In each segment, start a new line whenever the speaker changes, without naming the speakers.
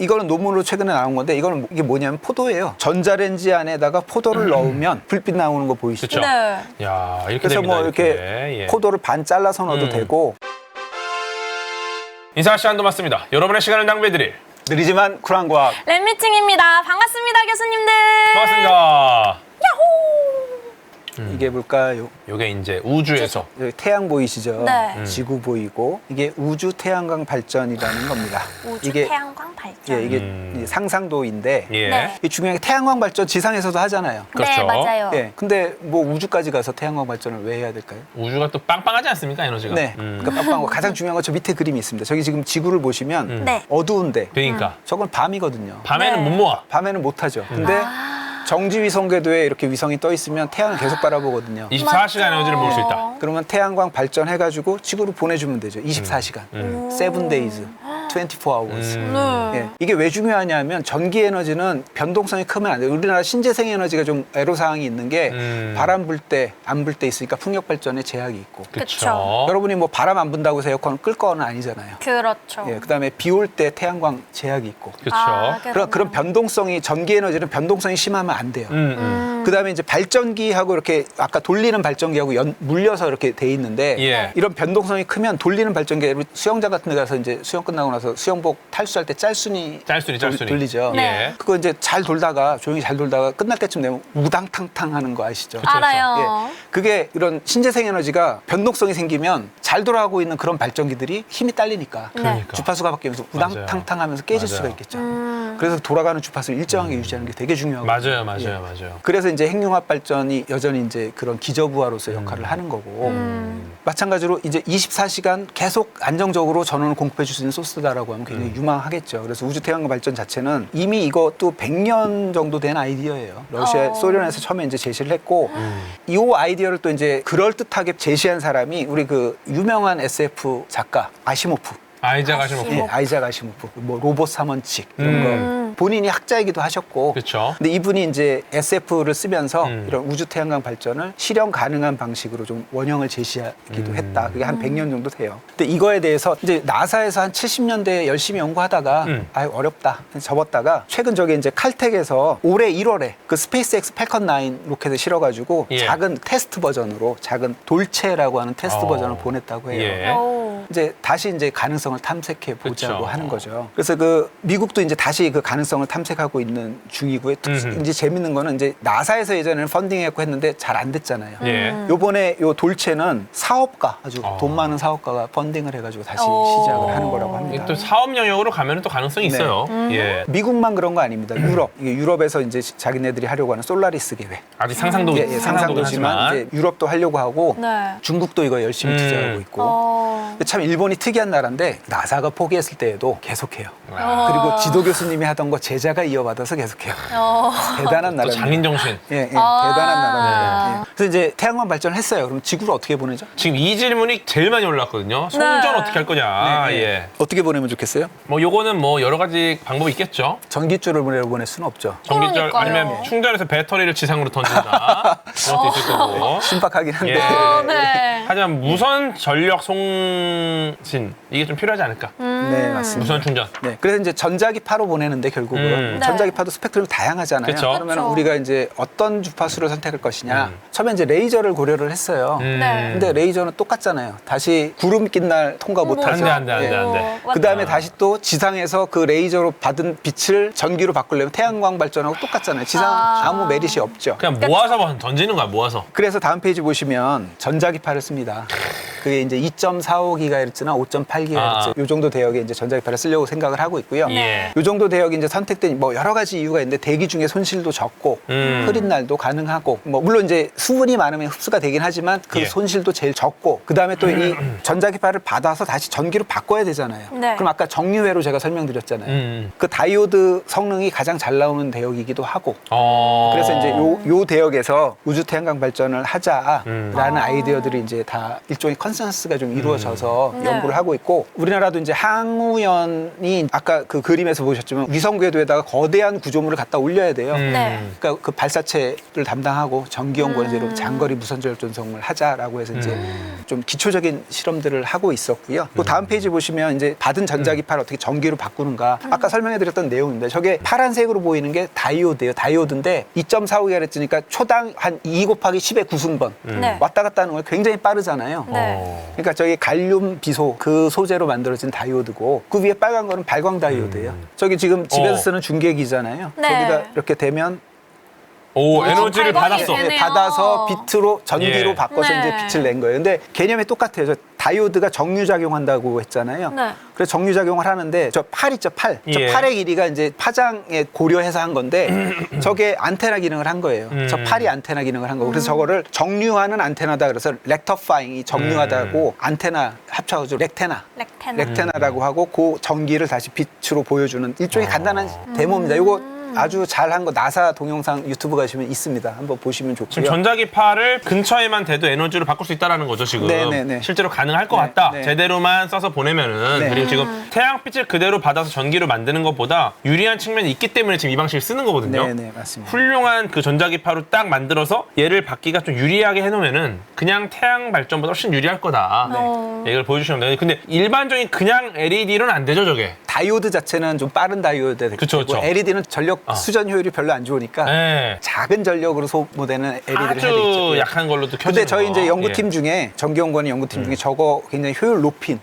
이거는 논문으로 최근에 나온 건데 이거는 이게 뭐냐면 포도예요. 전자레인지 안에다가 포도를 넣으면 불빛 나오는 거 보이시죠?
그렇죠.
네.
야, 이렇게
그래서
됩니다.
뭐 이렇게
예.
포도를 반 잘라서 넣어도 되고
인사 시간도 맞습니다. 여러분의 시간을 낭비해드릴
느리지만 쿨한 과학.
랩미팅입니다. 반갑습니다, 교수님들.
반갑습니다.
이게 뭘까요?
요게 이제 우주에서
여기 태양 보이시죠?
네.
지구 보이고 이게 우주 태양광 발전이라는 겁니다.
우주
이게
태양광 발전.
예, 이게 상상도인데
예.
네.
이 중요한 게 태양광 발전 지상에서도 하잖아요.
그렇죠.
네, 맞아요.
예. 근데 뭐 우주까지 가서 태양광 발전을 왜 해야 될까요?
우주가 또 빵빵하지 않습니까, 에너지가?
네. 그러니까 빡빡한 거 가장 중요한 건 저 밑에 그림이 있습니다. 저기 지금 지구를 보시면
네.
어두운데
그러니까
저건 밤이거든요.
밤에는
네.
못 모아.
밤에는 못 하죠. 근데 정지 위성 궤도에 이렇게 위성이 떠 있으면 태양을 계속 바라보거든요.
24시간 에너지를 모을 수 있다.
그러면 태양광 발전해가지고 지구로 보내주면 되죠. 24시간. 7 days, 24 hours.
네.
예. 이게 왜 중요하냐면 전기 에너지는 변동성이 크면 안 돼요. 우리나라 신재생 에너지가 좀 애로사항이 있는 게 바람 불 때, 안 불 때 있으니까 풍력 발전에 제약이 있고.
그쵸.
여러분이 뭐 바람 안 분다고 해서 에어컨을 끌 건 아니잖아요.
그렇죠.
예. 그다음에 비 올 때 태양광 제약이 있고.
그렇죠.
그런 변동성이 전기 에너지는 변동성이 심하면 안 돼요. 그다음에 이제 발전기하고 이렇게 아까 돌리는 발전기하고 물려서 이렇게 돼 있는데
예.
이런 변동성이 크면 돌리는 발전기 수영장 같은 데 가서 이제 수영 끝나고 나서 수영복 탈수할 때 짤순이 돌리죠.
예.
그거 이제 잘 돌다가 조용히 잘 돌다가 끝날 때쯤 되면 우당탕탕 하는 거 아시죠?
알아요.
예. 그게 이런 신재생 에너지가 변동성이 생기면 잘 돌아가고 있는 그런 발전기들이 힘이 딸리니까
그러니까.
주파수가 바뀌면서 우당탕탕 하면서 깨질
맞아요.
수가 있겠죠. 그래서 돌아가는 주파수를 일정하게 유지하는 게 되게 중요하거든요.
맞아요.
그래서 이제 핵융합 발전이 여전히 이제 그런 기저부하로서 역할을 하는 거고 마찬가지로 이제 24시간 계속 안정적으로 전원을 공급해 줄 수 있는 소스다라고 하면 굉장히 유망하겠죠. 그래서 우주 태양광 발전 자체는 이미 이것도 100년 정도 된 아이디어예요. 소련에서 처음에 이제 제시를 했고 이 아이디어를 또 이제 그럴듯하게 제시한 사람이 우리 그 유명한 SF 작가 아시모프.
아이작 아시모프.
예, 아이작 아시모프, 뭐 로봇 3원칙 이런 거 본인이 학자이기도 하셨고,
그렇죠.
근데 이분이 이제 SF를 쓰면서 이런 우주 태양광 발전을 실현 가능한 방식으로 좀 원형을 제시하기도 했다. 그게 한 100년 정도 돼요. 근데 이거에 대해서 이제 나사에서 한 70년대에 열심히 연구하다가 아유 어렵다, 접었다가 최근 저기 이제 칼텍에서 올해 1월에 그 스페이스X 팔컨 9 로켓을 실어가지고
예.
작은 테스트 버전으로 작은 돌체라고 하는 테스트 버전을 보냈다고 해요.
예.
오.
이제 다시 이제 가능성을 탐색해 보자고
그쵸.
하는 거죠. 그래서 그 미국도 이제 다시 그 가능성을 탐색하고 있는 중이고요. 이제 재밌는 거는 이제 나사에서 예전에는 펀딩했고 했는데 잘 안 됐잖아요.
예.
요번에 요 돌체는 사업가 아주 돈 많은 사업가가 펀딩을 해가지고 다시 시작을 하는 거라고 합니다.
이게 또 사업 영역으로 가면 또 가능성이
네.
있어요. 예.
미국만 그런 거 아닙니다. 유럽, 이게 유럽에서 이제 자기네들이 하려고 하는 솔라리스 계획.
아직 상상도
예, 상상도지만 이제 유럽도 하려고 하고
네.
중국도 이거 열심히 투자하고 있고. 근데 참 일본이 특이한 나라인데 나사가 포기했을 때에도 계속해요. 그리고 지도 교수님이 하던 거 제자가 이어받아서 계속해요. 대단한
또
나라입니다.
장인 정신.
예, 대단한 나라입니다. 예. 그래서 이제 태양광 발전을 했어요. 그럼 지구를 어떻게 보내죠?
지금 이 질문이 제일 많이 올랐거든요. 송전
네.
어떻게 할 거냐.
네, 네.
예.
어떻게 보내면 좋겠어요?
뭐 요거는 뭐 여러 가지 방법이 있겠죠.
전기줄을 보낼 수는 없죠.
전기줄
그러니까요.
아니면 충전해서 배터리를 지상으로 던진다. 그런 것도 있을 거고.
신박하긴 한데.
예.
네.
하지만 무선 전력 송진 이게 좀 필요하지 않을까.
네, 맞습니다.
무선 충전.
네, 그래서 이제 전자기파로 보내는데 결국은
네.
전자기파도 스펙트럼이 다양하잖아요.
그쵸.
그러면
그쵸.
우리가 이제 어떤 주파수를 선택할 것이냐. 처음에 이제 레이저를 고려를 했어요.
네.
근데 레이저는 똑같잖아요. 다시 구름 낀 날 통과 못 하죠.
안 돼.
그 다음에 다시 또 지상에서 그 레이저로 받은 빛을 전기로 바꾸려면 태양광 발전하고 똑같잖아요. 지상 아무 메리트 없죠.
그냥 모아서 던지는 거야, 모아서.
그래서 다음 페이지 보시면 전자기파를 씁니다. 그게 이제 2.45GHz나 5.8GHz 요 정도 대역의 이제 전자기파를 쓰려고 생각을 하고 있고요.
예.
요 정도 대역이 이제 선택된 뭐 여러 가지 이유가 있는데 대기 중에 손실도 적고 흐린 날도 가능하고 뭐 물론 이제 수분이 많으면 흡수가 되긴 하지만 그
예.
손실도 제일 적고 그다음에 또 이 전자기파를 받아서 다시 전기로 바꿔야 되잖아요.
네.
그럼 아까 정유회로 제가 설명드렸잖아요. 그 다이오드 성능이 가장 잘 나오는 대역이기도 하고 그래서 이제 요 대역에서 우주 태양광 발전을 하자라는 아이디어들이 이제 다 일종의 컨센서스가 좀 이루어져서
네.
연구를 하고 있고 우리나라도 이제 항우연이 아까 그 그림에서 보셨지만 위성 궤도에다가 거대한 구조물을 갖다 올려야 돼요.
네.
그러니까 그 발사체를 담당하고 전기연구원으로 장거리 무선전력 전송을 하자라고 해서 이제 좀 기초적인 실험들을 하고 있었고요. 그 다음 페이지 보시면 이제 받은 전자기파를 어떻게 전기로 바꾸는가 아까 설명해드렸던 내용입니다. 저게 파란색으로 보이는 게 다이오드예요. 다이오드인데 2.45GHz니까 초당 한 2 곱하기 10의 9승번
네.
왔다 갔다 하는 걸 굉장히 빠르잖아요.
네.
그러니까 저기 갈륨 비소 그 소재로 만들어진 다이오드고 그 위에 빨간 거는 발광 다이오드예요. 저기 지금 집에서 쓰는 중계기잖아요.
네.
거기다 이렇게 되면
오, 에너지를
발광이
받았어.
되네요.
받아서 비트로 전기로
예.
바꿔서
네.
이제 빛을 낸 거예요. 근데 개념이 똑같아요. 저 다이오드가 정류작용한다고 했잖아요.
네.
그래서 정류작용을 하는데 저 팔 있죠, 팔. 저
예.
팔의 길이가 이제 파장에 고려해서 한 건데 저게 안테나 기능을 한 거예요. 저 팔이 안테나 기능을 한 거고. 그래서 저거를 정류하는 안테나다 그래서 렉터파잉이 정류하다고 안테나 합쳐가지고 렉테나. 렉테나라고 하고 그 전기를 다시 빛으로 보여주는 일종의 간단한 데모입니다. 이거 아주 잘한 거 나사 동영상 유튜브 가시면 있습니다. 한번 보시면 좋고요.
지금 전자기파를 근처에만 대도 에너지를 바꿀 수 있다는 거죠, 지금.
네네네.
실제로 가능할 것
네,
같다.
네.
제대로만 써서 보내면은.
네.
그리고 지금 태양빛을 그대로 받아서 전기로 만드는 것보다 유리한 측면이 있기 때문에 지금 이 방식을 쓰는 거거든요.
네네, 맞습니다.
훌륭한 그 전자기파로 딱 만들어서 얘를 받기가 좀 유리하게 해놓으면은 그냥 태양 발전보다 훨씬 유리할 거다.
네.
이걸 보여주시면 돼요. 근데 일반적인 그냥 LED로는 안 되죠, 저게.
다이오드 자체는 좀 빠른 다이오드가
그쵸, 그쵸.
LED는 전력 수전 효율이 별로 안 좋으니까
네.
작은 전력으로 소모되는 LED를 해야
아주
되겠죠.
약한 걸로도 켜지는
근데 저희
거.
이제 연구팀
예.
중에 전기연구원 연구팀 중에 저거 굉장히 효율 높은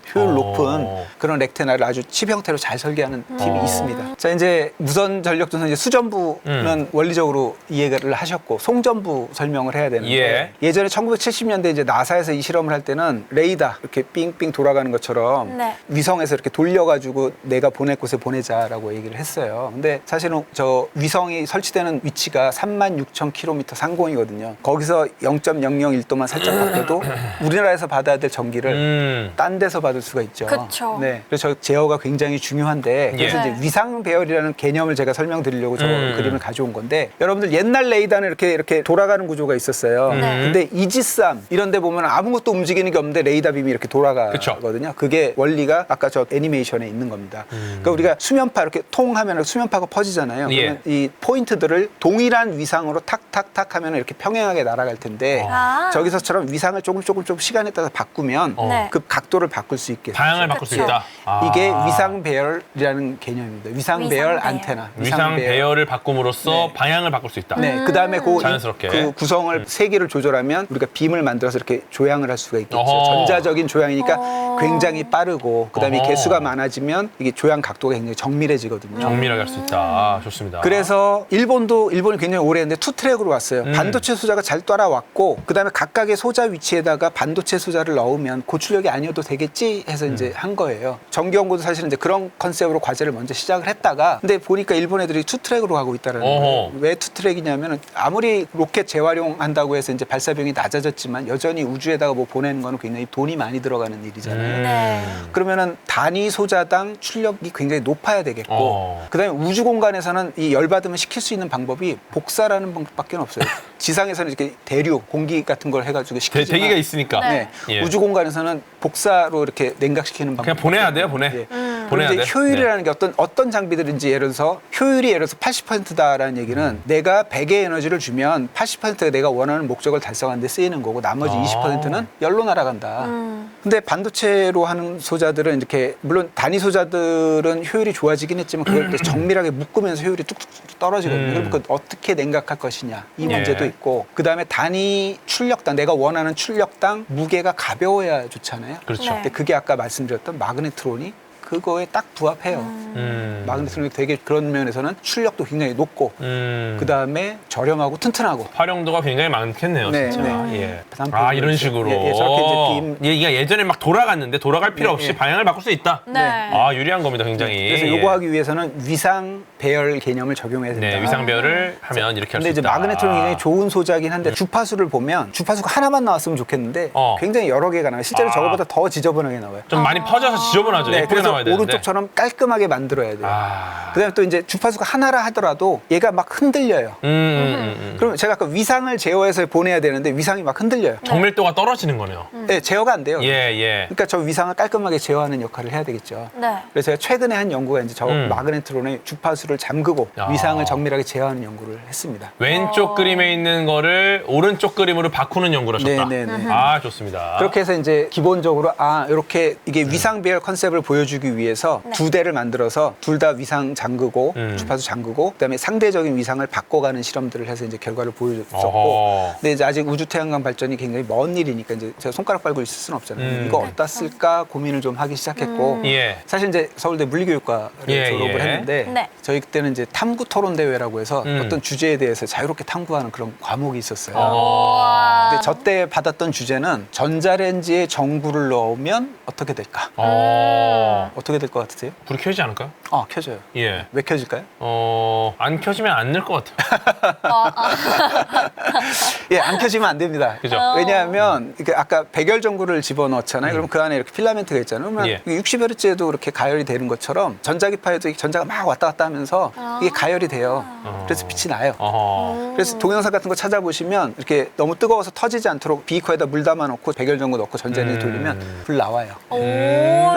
그런 렉테나를 아주 칩 형태로 잘 설계하는 팀이 있습니다. 자 이제 무선 전력 전선 이제 수전부는 원리적으로 이해를 하셨고 송전부 설명을 해야 되는데 예전에 1970년대 이제 나사에서 이 실험을 할 때는 레이더 이렇게 삥삥 돌아가는 것처럼
네.
위성에서 이렇게 돌려가지고 내가 보낼 곳에 보내자라고 얘기를 했어요. 근데 사실은 저 위성이 설치되는 위치가 36,000km 상공이거든요. 거기서 0.001도만 살짝 바뀌어도 우리나라에서 받아야 될 전기를 딴 데서 받을 수가 있죠.
그쵸.
네. 그래서 저 제어가 굉장히 중요한데 그래서
예.
이제 위상 배열이라는 개념을 제가 설명드리려고 저 그림을 가져온 건데 여러분들 옛날 레이더는 이렇게 돌아가는 구조가 있었어요. 근데 이지스함 이런 데 보면 아무것도 움직이는 게 없는데 레이더 빔이 이렇게 돌아가거든요. 그게 원리가 아까 저 애니메이션에 있는 겁니다. 그러니까 우리가 수면파 이렇게 통 하면 수면파가 퍼지잖아요.
예.
그러면 이 포인트들을 동일한 위상으로 탁탁탁 하면 이렇게 평행하게 날아갈 텐데 저기서처럼 위상을 조금 시간에 따라 바꾸면
네.
그 각도를 바꿀 수 있게
방향을
되죠.
바꿀 수
그쵸.
있다.
이게 위상 배열이라는 개념입니다. 위상 배열
위상 배열.
안테나.
위상 배열을 바꿈으로써
네.
방향을 바꿀 수 있다.
네, 그다음에
자연스럽게.
그 구성을 세개를 조절하면 우리가 빔을 만들어서 이렇게 조향을 할 수가 있겠죠.
어허.
전자적인 조향이니까 굉장히 빠르고 그다음에
어허.
개수가 많아지면 이게 조향 각도가 굉장히 정밀해지거든요.
정밀하게 할 수 있다. 좋습니다.
그래서 일본이 굉장히 오래 했는데 투 트랙으로 왔어요. 반도체 소자가 잘 따라왔고 그다음에 각각의 소자 위치에다가 반도체 소자를 넣으면 고출력이 아니어도 되겠지 해서 이제 한 거예요. 전기연구도 사실은 이제 그런 컨셉으로 과제를 먼저 시작을 했다가 근데 보니까 일본 애들이 투 트랙으로 가고 있다는 거예요. 왜 투 트랙이냐면 아무리 로켓 재활용한다고 해서 이제 발사비용이 낮아졌지만 여전히 우주에다가 뭐 보내는 거는 굉장히 돈이 많이 들어가는 일이잖아요.
네.
그러면은 단위 소자당 출력이 굉장히 높아야 되겠고 그다음에 우주 공간에서는 이 열받으면 식힐 수 있는 방법이 복사라는 방법밖에 없어요. 지상에서는 이렇게 대류 공기 같은 걸 해가지고 식히지만
대기가 있으니까.
네.
예.
우주 공간에서는 복사로 이렇게 냉각시키는 방법.
그냥 보내야 돼요, 보내.
예.
보내야
그리고
돼.
이제 효율이라는 게 어떤 장비들인지 예를 들어서 효율이 예를 들어서 80%다라는 얘기는 내가 100의 에너지를 주면 80%가 내가 원하는 목적을 달성하는 데 쓰이는 거고 나머지 20%는 열로 날아간다. 근데 반도체로 하는 소자들은 이렇게 물론 단위 소자들은 효율이 좋아지긴 했지만 그걸 또 정밀하게 묶으면서 효율이 뚝뚝 떨어지거든요. 그럼 그걸 어떻게 냉각할 것이냐 이 문제도 있고 그다음에 단위 출력당 내가 원하는 출력당 무게가 가벼워야 좋잖아요.
그렇죠.
네.
근데 그게 아까 말씀드렸던 마그네트론이 그거에 딱 부합해요. 마그네트론이 되게 그런 면에서는 출력도 굉장히 높고 그 다음에 저렴하고 튼튼하고.
활용도가 굉장히 많겠네요,
네,
진짜.
네.
예.
다음
아,
페이지로
이런
보시죠.
식으로.
예, 저렇게 이제 빔.
얘가 예전에 막 돌아갔는데 돌아갈 필요
네,
없이
예.
방향을 바꿀 수 있다.
네.
아, 유리한 겁니다, 굉장히.
그래서
예.
요거 하기 위해서는 위상 배열 개념을 적용해야 된다.
네, 위상배열을 하면 이렇게 할 수
근데 이제
있다.
마그네트론이 굉장히 좋은 소자긴 한데 주파수를 보면 주파수가 하나만 나왔으면 좋겠는데 굉장히 여러 개가 나와요. 실제로
아.
저거보다 더 지저분하게 나와요.
좀 많이 퍼져서 지저분하죠. 예쁘게
그래서
나와야죠. 나와야 되는데.
오른쪽처럼 깔끔하게 만들어야 돼요.
아.
그다음에 또 이제 주파수가 하나라 하더라도 얘가 막 흔들려요. 그럼 제가 아까 위상을 제어해서 보내야 되는데 위상이 막 흔들려요.
정밀도가 떨어지는 거네요.
네, 제어가 안 돼요.
예.
그러니까 저 위상을 깔끔하게 제어하는 역할을 해야 되겠죠.
네.
그래서 제가 최근에 한 연구가 이제 저 마그네트론의 주파수를 잠그고
야.
위상을 정밀하게 제어하는 연구를 했습니다.
왼쪽 그림에 있는 거를 오른쪽 그림으로 바꾸는 연구를 하셨다.
네네네.
아, 좋습니다.
그렇게 해서 이제 기본적으로 이렇게 이게 위상 배열 컨셉을 보여주기 위해서 두 대를 만들어서 둘 다 위상 잠그고 주파수 잠그고 그다음에 상대적인 위상을 바꿔가는 실험들을 해서 이제 결과를 보여줬었고
어허.
근데 이제 아직 우주 태양광 발전이 굉장히 먼 일이니까 이제 제가 손가락 빨고 있을 수는 없잖아요. 이거
네.
어디다 쓸까 고민을 좀 하기 시작했고
예.
사실 이제 서울대 물리교육과를
예,
졸업을
예.
했는데
네.
저희 그때는 이제 탐구 토론 대회라고 해서
음.
어떤 주제에 대해서 자유롭게 탐구하는 그런 과목이 있었어요.
어.
근데 저 때 받았던 주제는 전자레인지에 전구를 넣으면 어떻게 될까? 어떻게 될 것 같으세요?
불이 켜지지 않을까요?
켜져요.
예.
왜 켜질까요?
안 켜지면 안 늘 것 같아요.
예, 안 켜지면 안 됩니다.
그죠?
왜냐하면 이게 아까 백열 전구를 집어넣잖아요. 그럼 그 안에 이렇게 필라멘트가 있잖아요. 그러면
예.
60Hz에도 그렇게 가열이 되는 것처럼 전자기파에도 이 전자가 막 왔다 갔다 하면서 이게 가열이 돼요. 그래서 빛이 나요.
어허.
그래서 동영상 같은 거 찾아보시면 이렇게 너무 뜨거워서 터지지 않도록 비커에다 물 담아놓고 백열 전구 넣고 전자레인지 돌리면 불 나와요. 불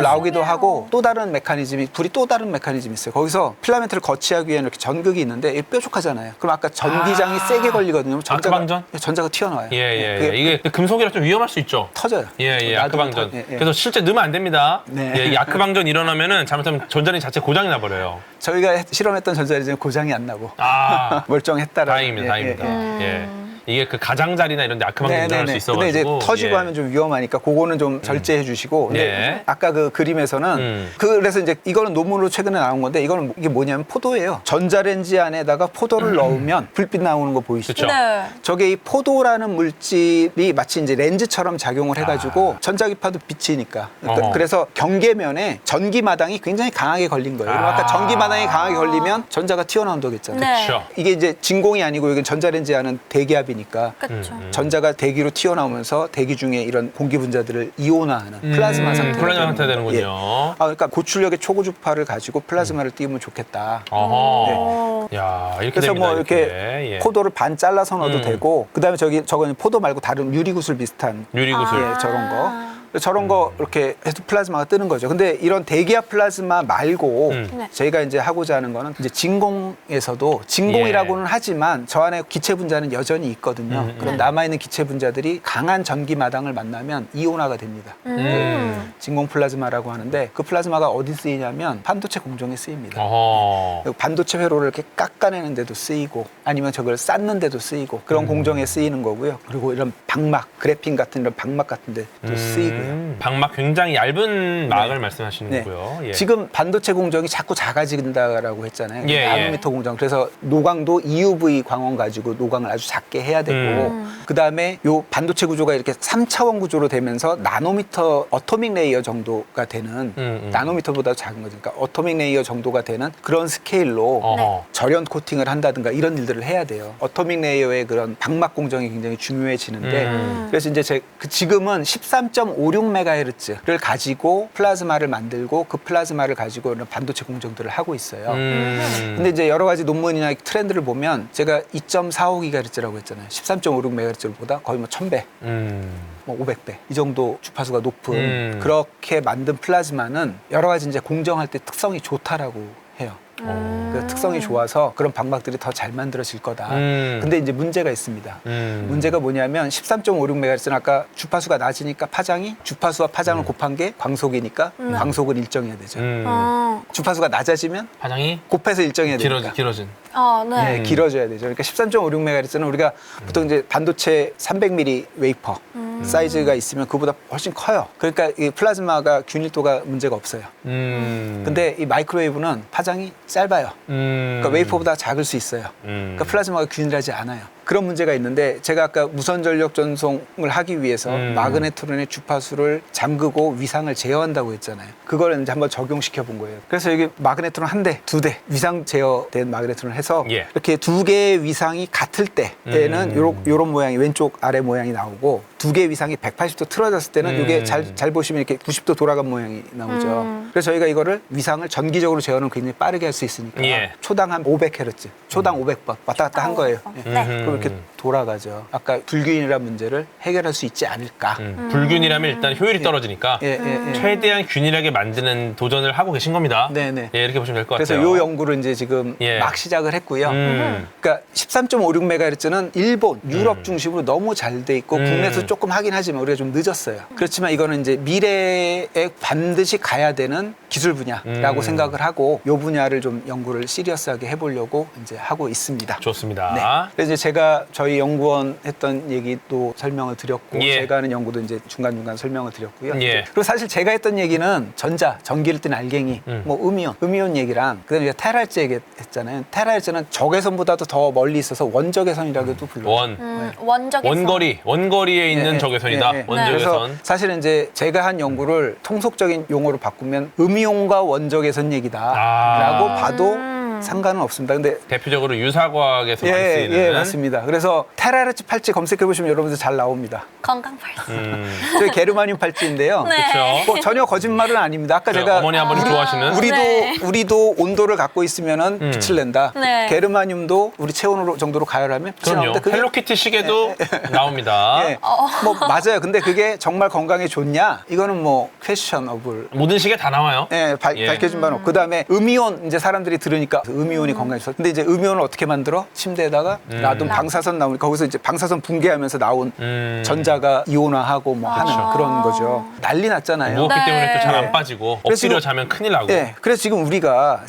나오기도 하고 또 다른 메커니즘이 불이 또 다른 메커니즘이 있어요. 거기서 필라멘트를 거치하기 위한 이렇게 전극이 있는데 이게 뾰족하잖아요. 그럼 아까 전기장이 세게 걸리거든요.
아크방전?
전자가 튀어나와요.
예.
그게
이게 금속이라 좀 위험할 수 있죠.
터져요.
예.
놔두면
아크방전.
예.
그래서 실제 넣으면 안 됩니다.
네.
예, 이 아크방전 일어나면은 잘못하면 전자레인지 자체 고장이 나버려요.
저희가 실험했던 전자레인지는 고장이 안 나고
아.
멀쩡했다라는.
다행입니다. 예. 이게 그 가장자리나 이런 데 아크방전 일어날 수 있어가지고.
근데 이제 터지고
예.
하면 좀 위험하니까 그거는 좀 절제해 주시고. 근데
네.
아까 그 그림에서는 그래서 이제 이거는 논문으로 최근에 나온 건데 이거는 이게 뭐냐면 포도예요. 전자레인지 안에다가 포도를 넣으면 불빛 나오는 거 보이시죠?
그쵸.
네.
저게 이 포도라는 물질이 마치 이제 렌즈처럼 작용을 해가지고 전자기파도 비치니까
어허.
그래서 경계면에 전기마당이 굉장히 강하게 걸린 거예요. 그럼 아까 전기마당이 강하게 걸리면 전자가 튀어나온다고 했잖아요.
네.
그쵸.
이게 이제 진공이 아니고 이건 전자레인지 안은 대기압이니까
그렇죠.
전자가 대기로 튀어나오면서 대기 중에 이런 공기 분자들을 이온화하는 플라즈마 상태가
플라즈마 상태가 되는군요.
예. 그러니까 고출력의 초고주파를 가지고 플라즈마를 띄우면 좋겠다.
어허. 야, 이렇게
그래서
됩니다.
뭐 이렇게
예.
포도를 반 잘라서 넣어도 되고 그다음에 저거는 포도 말고 다른 유리구슬 비슷한
유리구슬.
예, 저런 거. 저런 거 이렇게 해서 플라즈마가 뜨는 거죠. 근데 이런 대기압 플라즈마 말고
네.
저희가 이제 하고자 하는 거는 이제 진공에서도 진공이라고는 하지만 저 안에 기체 분자는 여전히 있거든요. 그럼 남아있는 기체 분자들이 강한 전기 마당을 만나면 이온화가 됩니다. 진공 플라즈마라고 하는데 그 플라즈마가 어디 쓰이냐면 반도체 공정에 쓰입니다.
어허.
그리고 반도체 회로를 이렇게 깎아내는 데도 쓰이고 아니면 저걸 쌓는 데도 쓰이고 그런 공정에 쓰이는 거고요. 그리고 이런 방막, 그래핀 같은 이런 방막 같은 데도 쓰이고요.
방막 굉장히 얇은 막을 말씀하시는
네.
거고요. 예.
지금 반도체 공정이 자꾸 작아진다라고 했잖아요.
예,
나노미터 공정. 그래서 노광도 EUV 광원 가지고 노광을 아주 작게 해야 되고 그다음에 요 반도체 구조가 이렇게 3차원 구조로 되면서 나노미터 어토믹 레이어 정도가 되는 나노미터보다 작은 거죠. 그러니까 어토믹 레이어 정도가 되는 그런 스케일로
어허.
절연 코팅을 한다든가 이런 일들을 해야 돼요. 어토믹 레이어의 그런 방막 공정이 굉장히 중요해지는데 그래서 이제 지금은 13.56MHz를 가지고 플라즈마를 만들고 그 플라즈마를 가지고 이런 반도체 공정들을 하고 있어요. 근데 이제 여러 가지 논문이나 트렌드를 보면 제가 2.45GHz라고 했잖아요. 13.56MHz보다 거의 뭐 1000배, 뭐 500배 이 정도 주파수가 높은 그렇게 만든 플라즈마는 여러 가지 이제 공정할 때 특성이 좋다라고 해요. 그 특성이 좋아서 그런 방막들이 더 잘 만들어질 거다. 근데 이제 문제가 있습니다. 문제가 뭐냐면 13.56MHz는 아까 주파수가 낮으니까 파장이 주파수와 파장을 곱한 게 광속이니까 광속은 일정해야 되죠. 주파수가 낮아지면
파장이
곱해서 일정해야 되니까.
길어진.
네, 길어져야 되죠. 그러니까 13.56MHz는 우리가 보통 이제 반도체 300mm 웨이퍼 사이즈가 있으면 그보다 훨씬 커요. 그러니까 이 플라즈마가 균일도가 문제가 없어요. 근데 이 마이크로웨이브는 파장이 짧아요. 그러니까 웨이퍼보다 작을 수 있어요. 그러니까 플라즈마가 균일하지 않아요. 그런 문제가 있는데 제가 아까 무선 전력 전송을 하기 위해서 마그네트론의 주파수를 잠그고 위상을 제어한다고 했잖아요. 그걸 이제 한번 적용시켜 본 거예요. 그래서 여기 마그네트론 한 대, 두 대 위상 제어된 마그네트론을 해서
예.
이렇게 두 개의 위상이 같을 때에는 요런 모양이 왼쪽 아래 모양이 나오고 두 개의 위상이 180도 틀어졌을 때는 이게 잘 보시면 이렇게 90도 돌아간 모양이 나오죠. 그래서 저희가 이거를 위상을 전기적으로 제어는 굉장히 빠르게 할 수 있으니까
예.
초당 한 500Hz, 초당 500번 왔다 갔다 한 거예요. 예.
네.
그럼 이렇게 돌아가죠. 아까 불균이란 문제를 해결할 수 있지 않을까.
불균이라면 일단 효율이 떨어지니까
예, 예, 예.
최대한 균일하게 만드는 도전을 하고 계신 겁니다.
네네.
예, 이렇게 보시면 될 것
그래서
같아요.
요 연구를 이제 지금
예.
막 시작을 했고요. 그러니까 13.56MHz는 일본, 유럽 중심으로 너무 잘 돼 있고 국내에서 조금 하긴 하지만 우리가 좀 늦었어요. 그렇지만 이거는 이제 미래에 반드시 가야 되는 기술 분야라고 생각을 하고 요 분야를 좀 연구를 시리어스하게 해보려고 이제 하고 있습니다.
좋습니다.
네. 그래서 이제 제가 저희 연구원 했던 얘기도 설명을 드렸고
예.
제가 하는 연구도 이제 중간중간 설명을 드렸고요.
예.
그리고 사실 제가 했던 얘기는 전기를 뜬 알갱이, 뭐 음이온 얘기랑 그다음에 테라헤르츠 얘기했잖아요. 테라헤르츠는 적외선보다도 더 멀리 있어서 원적외선이라고도 불러요.
원적외선.
원거리에 있는
예,
적외선이다.
예, 예. 그래서
원적외선.
사실은 이제 제가 한 연구를 통속적인 용어로 바꾸면 음이온과 원적외선 얘기다라고 봐도 상관은 없습니다. 근데
대표적으로 유사과학에서 많이 쓰이는.
예, 맞습니다. 그래서 테라헤르츠 팔찌 검색해 보시면 여러분들 잘 나옵니다.
건강팔찌.
저희 게르마늄 팔찌인데요.
네.
그렇죠.
뭐 전혀 거짓말은 아닙니다. 아까 제가
어머니 아버님 좋아하시는.
우리도 온도를 갖고 있으면은 빛을 낸다.
네.
게르마늄도 우리 체온으로 정도로 가열하면 빛이
그럼요.
나오는데 그게
헬로키티 시계도 나옵니다.
예. 뭐 맞아요. 근데 그게 정말 건강에 좋냐? 이거는 뭐 퀘스천어블.
모든 시계 다 나와요.
예,
예.
밝혀진 바는 없고 그다음에 음이온 이제 사람들이 들으니까 음이온이 건강에 좋다. 근데 이제 음이온을 어떻게 만들어? 침대에다가 놔둔 방사선 나오니까 거기서 이제 방사선 붕괴하면서 나온 전자가 이온화하고 뭐 하는 그런 거죠. 난리 났잖아요.
무겁기
네.
때문에 또 잘 안 빠지고
그래서
엎드려
지금-
자면 큰일 나고.
네, 그래서 지금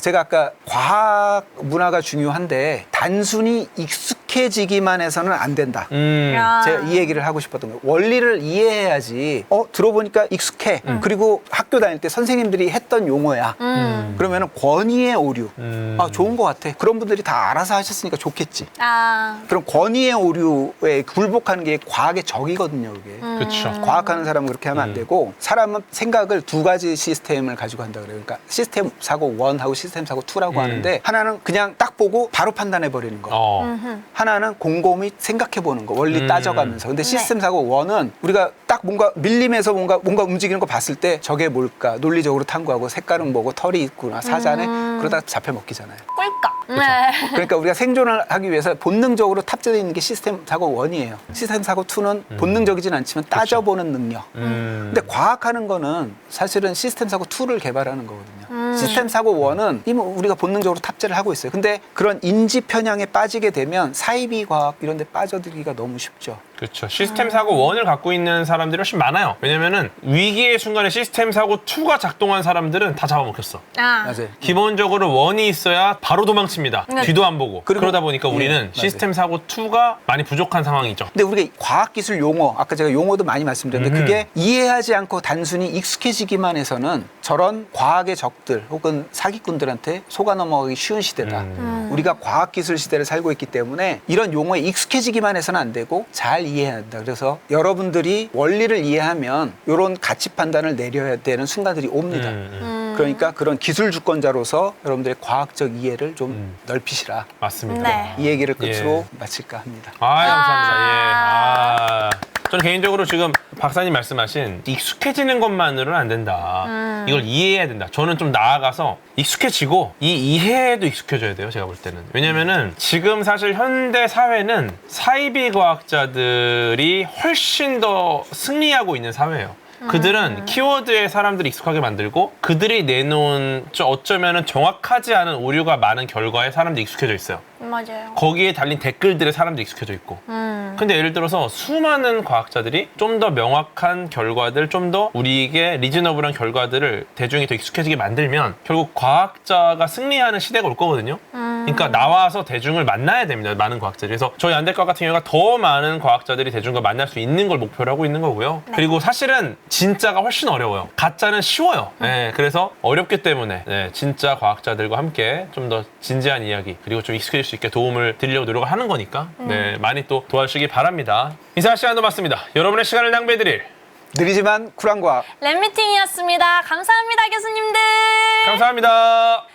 제가 아까 과학 문화가 중요한데 단순히 익숙해지기만 해서는 안 된다. 제가 이 얘기를 하고 싶었던 거예요. 원리를 이해해야지. 들어보니까 익숙해. 그리고 학교 다닐 때 선생님들이 했던 용어야. 그러면은 권위의 오류. 좋은 것 같아. 그런 분들이 다 알아서 하셨으니까 좋겠지. 그럼 권위의 오류에 굴복하는 게 과학의 적이거든요, 그게.
그렇죠.
과학하는 사람은 그렇게 하면 안 되고 사람은 생각을 두 가지 시스템을 가지고 한다 그래요. 그러니까 시스템 사고 1하고 시스템 사고 2라고 하는데 하나는 그냥 딱 보고 바로 판단해 버리는 거. 하나는 곰곰이 생각해 보는 거. 원리 따져가면서. 근데 시스템 사고 1은 우리가 딱 뭔가 밀림에서 뭔가 움직이는 거 봤을 때 저게 뭘까? 논리적으로 탐구하고 색깔은 뭐고 털이 있구나. 사자네. 그러다가 잡혀 먹기잖아요.
꿀꺽. 네.
그러니까 우리가 생존을 하기 위해서 본능적으로 탑재되어 있는 게 시스템 사고 1이에요. 시스템 사고 2는 본능적이진 않지만 따져보는 능력. 근데 과학하는 거는 사실은 시스템 사고 2를 개발하는 거거든요. 시스템 사고 1은 이미 우리가 본능적으로 탑재를 하고 있어요. 근데 그런 인지 편향에 빠지게 되면 사이비 과학 이런 데 빠져들기가 너무 쉽죠.
그렇죠. 시스템 사고 1을 갖고 있는 사람들이 훨씬 많아요. 왜냐면은 위기의 순간에 시스템 사고 2가 작동한 사람들은 다 잡아먹혔어.
맞아요.
기본적으로 1이 있어야 바로 도망칩니다.
네.
뒤도 안 보고.
그리고-
그러다 보니까 우리는
맞아요.
시스템 사고 2가 많이 부족한 상황이죠.
근데 우리가 과학기술 용어, 아까 제가 용어도 많이 말씀드렸는데 그게 이해하지 않고 단순히 익숙해지기만 해서는 저런 과학의 적들 혹은 사기꾼들한테 속아 넘어가기 쉬운 시대다. 우리가 과학기술 시대를 살고 있기 때문에 이런 용어에 익숙해지기만 해서는 안 되고 잘 이해해야 한다. 그래서 여러분들이 원리를 이해하면 이런 가치 판단을 내려야 되는 순간들이 옵니다. 그러니까 그런 기술 주권자로서 여러분들의 과학적 이해를 좀 넓히시라.
맞습니다.
네.
이 얘기를 끝으로
예.
마칠까 합니다.
감사합니다. 저는 개인적으로 지금 박사님 말씀하신 익숙해지는 것만으로는 안 된다. 이걸 이해해야 된다. 저는 좀 나아가서 익숙해지고 이 이해에도 익숙해져야 돼요. 제가 볼 때는. 왜냐면은 지금 사실 현대 사회는 사이비 과학자들이 훨씬 더 승리하고 있는 사회예요. 그들은 키워드에 사람들이 익숙하게 만들고 그들이 내놓은 어쩌면은 정확하지 않은 오류가 많은 결과에 사람들이 익숙해져 있어요.
맞아요.
거기에 달린 댓글들에 사람들이 익숙해져 있고. 근데 예를 들어서 수많은 과학자들이 좀 더 명확한 결과들, 좀 더 우리에게 리즈너블한 결과들을 대중이 더 익숙해지게 만들면 결국 과학자가 승리하는 시대가 올 거거든요. 그러니까 나와서 대중을 만나야 됩니다. 많은 과학자들이. 그래서 저희 안될것 같은 경우가 더 많은 과학자들이 대중과 만날 수 있는 걸 목표로 하고 있는 거고요. 그리고 사실은 진짜가 훨씬 어려워요. 가짜는 쉬워요. 네, 그래서 어렵기 때문에 네, 진짜 과학자들과 함께 좀 더 진지한 이야기 그리고 좀 익숙해질 수 있게 도움을 드리려고 노력을 하는 거니까 네, 많이 또 도와주시기 바랍니다. 인사 시간도 맞습니다. 여러분의 시간을 낭비해드릴
느리지만 쿨한 과학.
랩미팅이었습니다. 감사합니다, 교수님들.
감사합니다.